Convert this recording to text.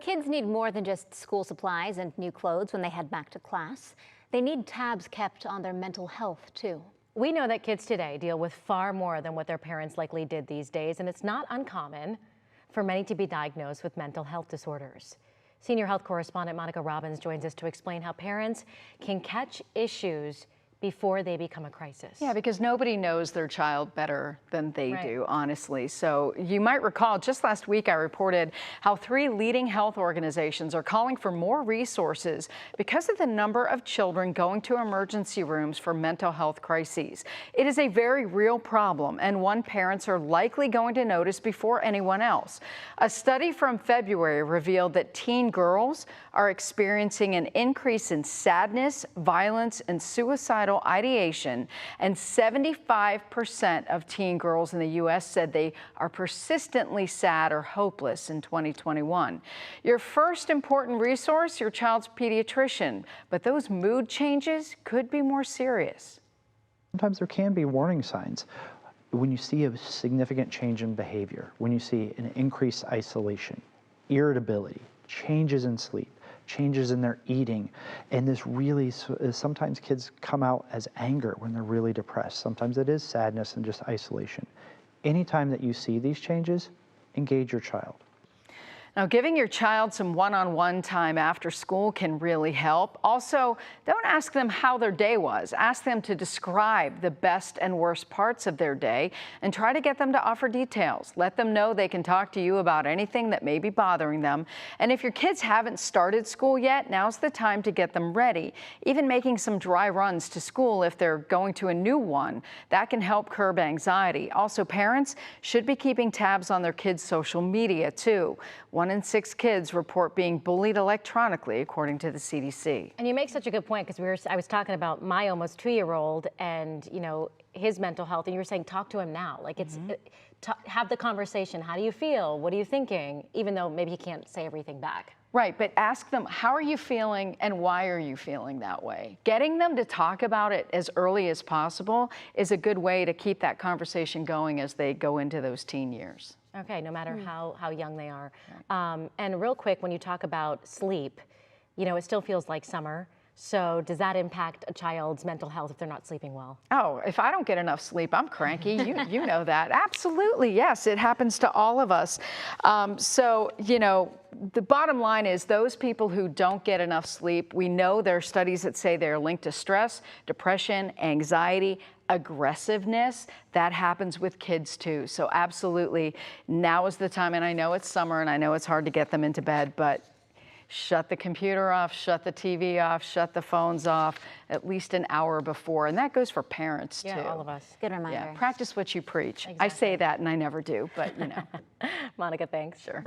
Kids need more than just school supplies and new clothes when they head back to class. They need tabs kept on their mental health, too. We know that kids today deal with far more than what their parents likely did these days, and it's not uncommon for many to be diagnosed with mental health disorders. Senior health correspondent Monica Robbins joins us to explain how parents can catch issues before they become a crisis. Yeah, because nobody knows their child better than they do, honestly. So you might recall just last week I reported how 3 leading health organizations are calling for more resources because of the number of children going to emergency rooms for mental health crises. It is a very real problem and one parents are likely going to notice before anyone else. A study from February revealed that teen girls are experiencing an increase in sadness, violence, and suicidal ideation, and 75% of teen girls in the U.S. said they are persistently sad or hopeless in 2021. Your first important resource, your child's pediatrician, but those mood changes could be more serious. Sometimes there can be warning signs. When you see a significant change in behavior, when you see an increased isolation, irritability, changes in sleep, changes in their eating, and this really, sometimes kids come out as anger when they're really depressed. Sometimes it is sadness and just isolation. Anytime that you see these changes, engage your child. Now, giving your child some one-on-one time after school can really help. Also, don't ask them how their day was. Ask them to describe the best and worst parts of their day and try to get them to offer details. Let them know they can talk to you about anything that may be bothering them. And if your kids haven't started school yet, now's the time to get them ready. Even making some dry runs to school if they're going to a new one, that can help curb anxiety. Also, parents should be keeping tabs on their kids' social media, too. 1 in 6 kids report being bullied electronically, according to the CDC. And you make such a good point, because I was talking about my almost 2-year-old and, you know, his mental health, and you were saying talk to him now. Like, it's have the conversation. How do you feel? What are you thinking? Even though maybe you can't say everything back. Right, but ask them, how are you feeling and why are you feeling that way? Getting them to talk about it as early as possible is a good way to keep that conversation going as they go into those teen years. Okay, no matter how young they are. And real quick, when you talk about sleep, you know, it still feels like summer. So does that impact a child's mental health if they're not sleeping well? Oh, if I don't get enough sleep, I'm cranky. You know that. Absolutely, yes, it happens to all of us. So, you know, the bottom line is those people who don't get enough sleep, we know there are studies that say they're linked to stress, depression, anxiety, aggressiveness. That happens with kids too. So absolutely, now is the time, and I know it's summer and I know it's hard to get them into bed, but shut the computer off, shut the TV off, shut the phones off at least an hour before. And that goes for parents too. Yeah, all of us. Good reminder. Yeah, practice what you preach. Exactly. I say that and I never do, but you know. Monica, thanks. Sure.